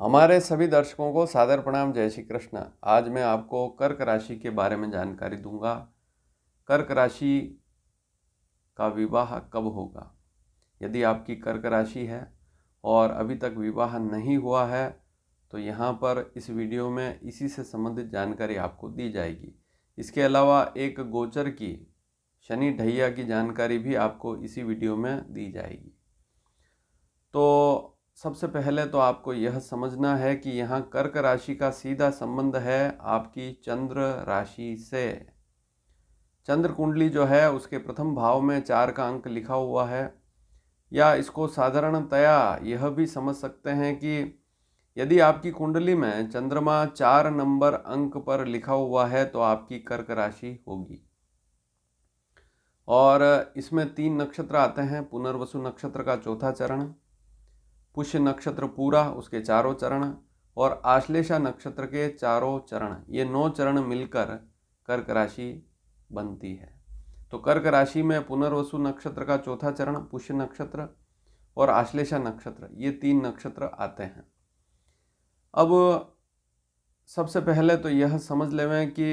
हमारे सभी दर्शकों को सादर प्रणाम। जय श्री कृष्ण। आज मैं आपको कर्क राशि के बारे में जानकारी दूंगा। कर्क राशि का विवाह कब होगा? यदि आपकी कर्क राशि है और अभी तक विवाह नहीं हुआ है तो यहाँ पर इस वीडियो में इसी से संबंधित जानकारी आपको दी जाएगी। इसके अलावा एक गोचर की शनि ढैया की जानकारी भी आपको इसी वीडियो में दी जाएगी। तो सबसे पहले तो आपको यह समझना है कि यहाँ कर्क राशि का सीधा संबंध है आपकी चंद्र राशि से। चंद्र कुंडली जो है उसके प्रथम भाव में 4 का अंक लिखा हुआ है, या इसको साधारणतया यह भी समझ सकते हैं कि यदि आपकी कुंडली में चंद्रमा 4 नंबर अंक पर लिखा हुआ है तो आपकी कर्क राशि होगी। और इसमें 3 नक्षत्र आते हैं। पुनर्वसु नक्षत्र का चौथा चरण, पुष्य नक्षत्र पूरा उसके चारों चरण और आश्लेषा नक्षत्र के चारों चरण, ये 9 चरण मिलकर कर्क राशि बनती है। तो कर्क राशि में पुनर्वसु नक्षत्र का चौथा चरण, पुष्य नक्षत्र और आश्लेषा नक्षत्र, ये 3 नक्षत्र आते हैं। अब सबसे पहले तो यह समझ लें कि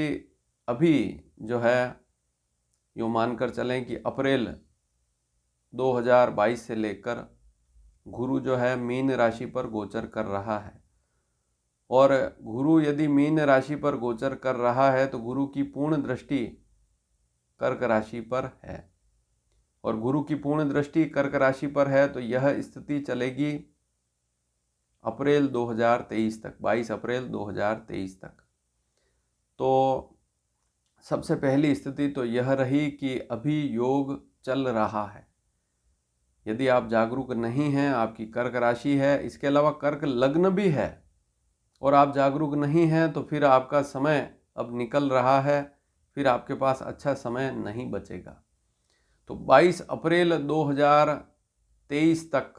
अभी जो है यूँ मानकर चलें कि अप्रैल 2022 से लेकर गुरु जो है मीन राशि पर गोचर कर रहा है। और गुरु यदि मीन राशि पर गोचर कर रहा है तो गुरु की पूर्ण दृष्टि कर्क राशि पर है, और गुरु की पूर्ण दृष्टि कर्क राशि पर है तो यह स्थिति चलेगी अप्रैल 2023 तक, 22 अप्रैल 2023 तक। तो सबसे पहली स्थिति तो यह रही कि अभी योग चल रहा है। यदि आप जागरूक नहीं हैं, आपकी कर्क राशि है, इसके अलावा कर्क लग्न भी है और आप जागरूक नहीं हैं तो फिर आपका समय अब निकल रहा है, फिर आपके पास अच्छा समय नहीं बचेगा। तो 22 अप्रैल 2023 तक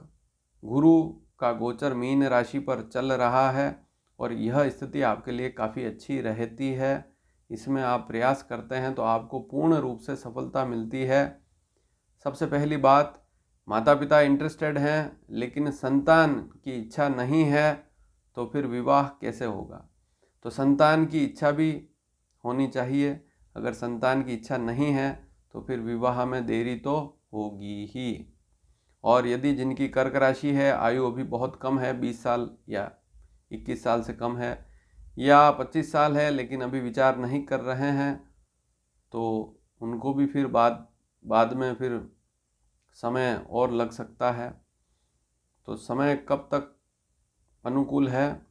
गुरु का गोचर मीन राशि पर चल रहा है और यह स्थिति आपके लिए काफ़ी अच्छी रहती है। इसमें आप प्रयास करते हैं तो आपको पूर्ण रूप से सफलता मिलती है। सबसे पहली बात, माता पिता इंटरेस्टेड हैं लेकिन संतान की इच्छा नहीं है तो फिर विवाह कैसे होगा? तो संतान की इच्छा भी होनी चाहिए। अगर संतान की इच्छा नहीं है तो फिर विवाह में देरी तो होगी ही। और यदि जिनकी कर्क राशि है, आयु अभी बहुत कम है, 20 साल या 21 साल से कम है, या 25 साल है लेकिन अभी विचार नहीं कर रहे हैं, तो उनको भी फिर बाद में फिर समय और लग सकता है। तो समय कब तक अनुकूल है?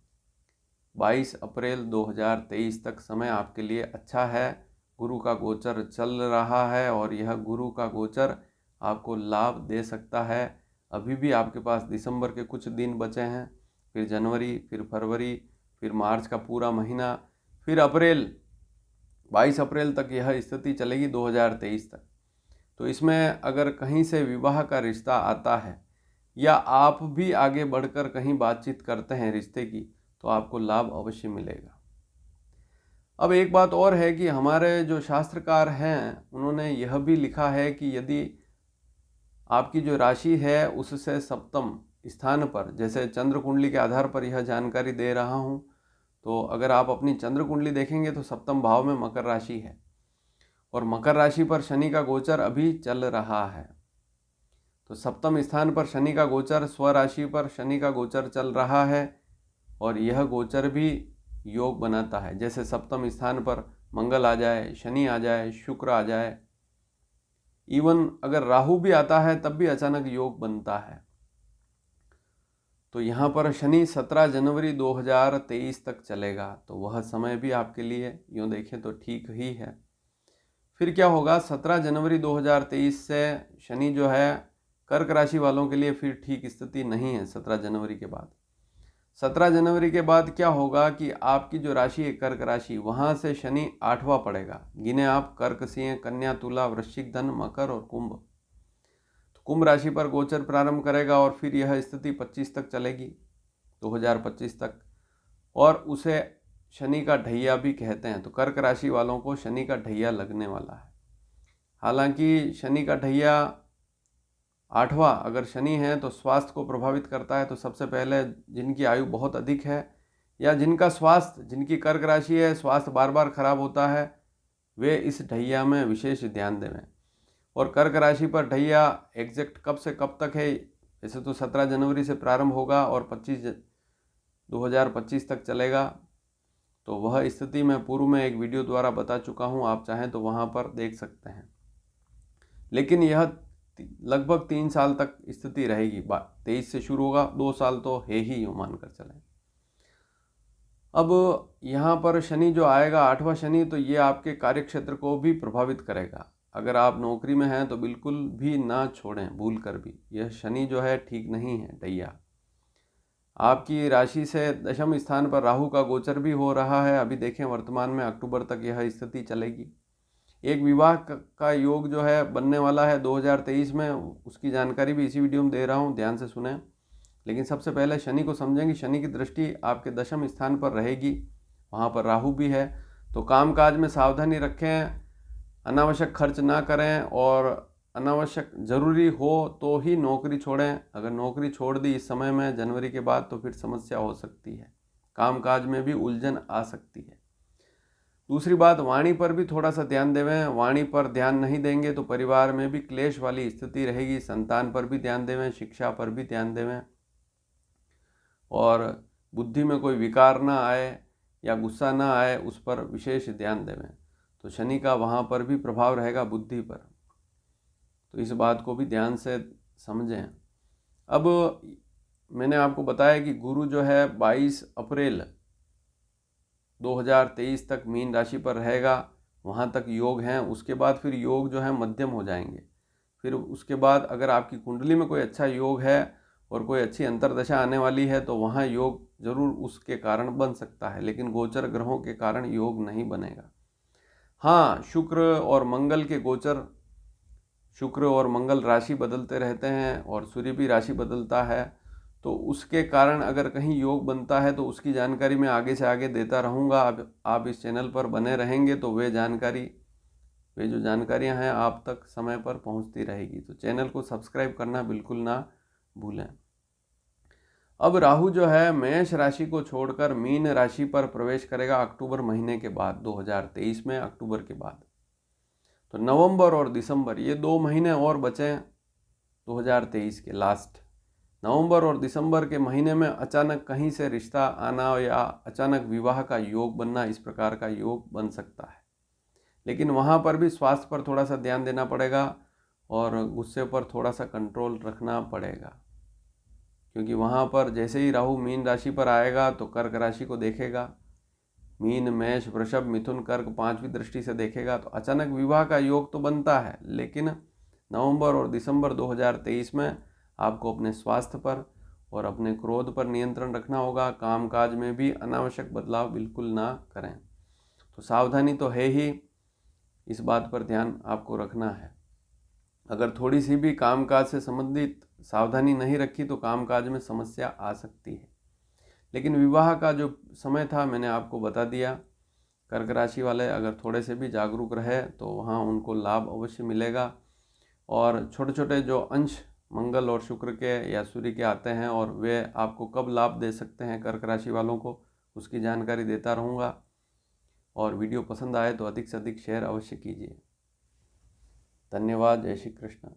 22 अप्रैल 2023 तक समय आपके लिए अच्छा है। गुरु का गोचर चल रहा है और यह गुरु का गोचर आपको लाभ दे सकता है। अभी भी आपके पास दिसंबर के कुछ दिन बचे हैं, फिर जनवरी, फिर फरवरी, फिर मार्च का पूरा महीना, फिर अप्रैल, 22 अप्रैल तक यह स्थिति चलेगी 2023 तक। तो इसमें अगर कहीं से विवाह का रिश्ता आता है या आप भी आगे बढ़कर कहीं बातचीत करते हैं रिश्ते की, तो आपको लाभ अवश्य मिलेगा। अब एक बात और है कि हमारे जो शास्त्रकार हैं उन्होंने यह भी लिखा है कि यदि आपकी जो राशि है उससे सप्तम स्थान पर, जैसे चंद्र कुंडली के आधार पर यह जानकारी दे रहा हूँ, तो अगर आप अपनी चंद्र कुंडली देखेंगे तो सप्तम भाव में मकर राशि है और मकर राशि पर शनि का गोचर अभी चल रहा है। तो सप्तम स्थान पर शनि का गोचर, स्वराशि पर शनि का गोचर चल रहा है और यह गोचर भी योग बनाता है। जैसे सप्तम स्थान पर मंगल आ जाए, शनि आ जाए, शुक्र आ जाए, इवन अगर राहु भी आता है तब भी अचानक योग बनता है। तो यहाँ पर शनि 17 जनवरी 2023 तक चलेगा, तो वह समय भी आपके लिए यूँ देखें तो ठीक ही है। फिर क्या होगा, 17 जनवरी 2023 से शनि जो है कर्क राशि वालों के लिए फिर ठीक स्थिति नहीं है। 17 जनवरी के बाद 17 जनवरी के बाद क्या होगा कि आपकी जो राशि है कर्क राशि, वहाँ से शनि 8वां पड़ेगा। गिने आप कर्क, सिंह, कन्या, तुला, वृश्चिक, धन, मकर और कुंभ। तो कुंभ राशि पर गोचर प्रारंभ करेगा और फिर यह स्थिति 25 तक चलेगी, 2025 तक, और उसे शनि का ढैया भी कहते हैं। तो कर्क राशि वालों को शनि का ढैया लगने वाला है। हालांकि शनि का ढैया आठवां अगर शनि है तो स्वास्थ्य को प्रभावित करता है। तो सबसे पहले जिनकी आयु बहुत अधिक है या जिनका स्वास्थ्य, जिनकी कर्क राशि है, स्वास्थ्य बार बार खराब होता है, वे इस ढैया में विशेष ध्यान देवें। और कर्क राशि पर ढैया एग्जैक्ट कब से कब तक है, वैसे तो 17 जनवरी से प्रारंभ होगा और 2025 तक चलेगा। तो वह स्थिति मैं पूर्व में एक वीडियो द्वारा बता चुका हूँ, आप चाहें तो वहाँ पर देख सकते हैं। लेकिन यह लगभग 3 साल तक स्थिति रहेगी। 23 से शुरू होगा, 2 साल तो है ही यूँ मानकर चलें। अब यहाँ पर शनि जो आएगा, आठवां शनि, तो ये आपके कार्यक्षेत्र को भी प्रभावित करेगा। अगर आप नौकरी में हैं तो बिल्कुल भी ना छोड़ें, भूल कर भी। यह शनि जो है ठीक नहीं है ढैया। आपकी राशि से दशम स्थान पर राहु का गोचर भी हो रहा है। अभी देखें, वर्तमान में अक्टूबर तक यह स्थिति चलेगी। एक विवाह का योग जो है बनने वाला है 2023 में, उसकी जानकारी भी इसी वीडियो में दे रहा हूँ, ध्यान से सुने। लेकिन सबसे पहले शनि को समझेंगे। शनि की दृष्टि आपके दशम स्थान पर रहेगी, वहाँ पर राहु भी है। तो कामकाज में सावधानी रखें, अनावश्यक खर्च ना करें और अनावश्यक ज़रूरी हो तो ही नौकरी छोड़ें। अगर नौकरी छोड़ दी इस समय में, जनवरी के बाद, तो फिर समस्या हो सकती है, कामकाज में भी उलझन आ सकती है। दूसरी बात, वाणी पर भी थोड़ा सा ध्यान देवें। वाणी पर ध्यान नहीं देंगे तो परिवार में भी क्लेश वाली स्थिति रहेगी। संतान पर भी ध्यान देवें, शिक्षा पर भी ध्यान देवें और बुद्धि में कोई विकार ना आए या गुस्सा ना आए, उस पर विशेष ध्यान देवें। तो शनि का वहाँ पर भी प्रभाव रहेगा बुद्धि पर, तो इस बात को भी ध्यान से समझें। अब मैंने आपको बताया कि गुरु जो है 22 अप्रैल 2023 तक मीन राशि पर रहेगा, वहाँ तक योग हैं। उसके बाद फिर योग जो है मध्यम हो जाएंगे। फिर उसके बाद अगर आपकी कुंडली में कोई अच्छा योग है और कोई अच्छी अंतर्दशा आने वाली है तो वहाँ योग जरूर उसके कारण बन सकता है, लेकिन गोचर ग्रहों के कारण योग नहीं बनेगा। हाँ, शुक्र और मंगल के गोचर, शुक्र और मंगल राशि बदलते रहते हैं और सूर्य भी राशि बदलता है, तो उसके कारण अगर कहीं योग बनता है तो उसकी जानकारी मैं आगे से आगे देता रहूँगा। अब आप इस चैनल पर बने रहेंगे तो वे जो जानकारियाँ हैं आप तक समय पर पहुँचती रहेगी। तो चैनल को सब्सक्राइब करना बिल्कुल ना भूलें। अब राहु जो है मेष राशि को छोड़कर मीन राशि पर प्रवेश करेगा अक्टूबर महीने के बाद, 2023 में अक्टूबर के बाद। तो नवंबर और दिसंबर, ये 2 महीने और बचे 2023 के लास्ट। नवंबर और दिसंबर के महीने में अचानक कहीं से रिश्ता आना या अचानक विवाह का योग बनना, इस प्रकार का योग बन सकता है। लेकिन वहाँ पर भी स्वास्थ्य पर थोड़ा सा ध्यान देना पड़ेगा और गुस्से पर थोड़ा सा कंट्रोल रखना पड़ेगा, क्योंकि वहाँ पर जैसे ही राहु मीन राशि पर आएगा तो कर्क राशि को देखेगा। मीन, मेष, वृषभ, मिथुन, कर्क 5वीं दृष्टि से देखेगा। तो अचानक विवाह का योग तो बनता है, लेकिन नवंबर और दिसंबर 2023 में आपको अपने स्वास्थ्य पर और अपने क्रोध पर नियंत्रण रखना होगा। कामकाज में भी अनावश्यक बदलाव बिल्कुल ना करें। तो सावधानी तो है ही, इस बात पर ध्यान आपको रखना है। अगर थोड़ी सी भी कामकाज से संबंधित सावधानी नहीं रखी तो कामकाज में समस्या आ सकती है। लेकिन विवाह का जो समय था मैंने आपको बता दिया। कर्क राशि वाले अगर थोड़े से भी जागरूक रहे तो वहाँ उनको लाभ अवश्य मिलेगा। और छोटे छोटे जो अंश मंगल और शुक्र के या सूर्य के आते हैं और वे आपको कब लाभ दे सकते हैं कर्क राशि वालों को, उसकी जानकारी देता रहूँगा। और वीडियो पसंद आए तो अधिक से अधिक शेयर अवश्य कीजिए। धन्यवाद। जय श्री कृष्ण।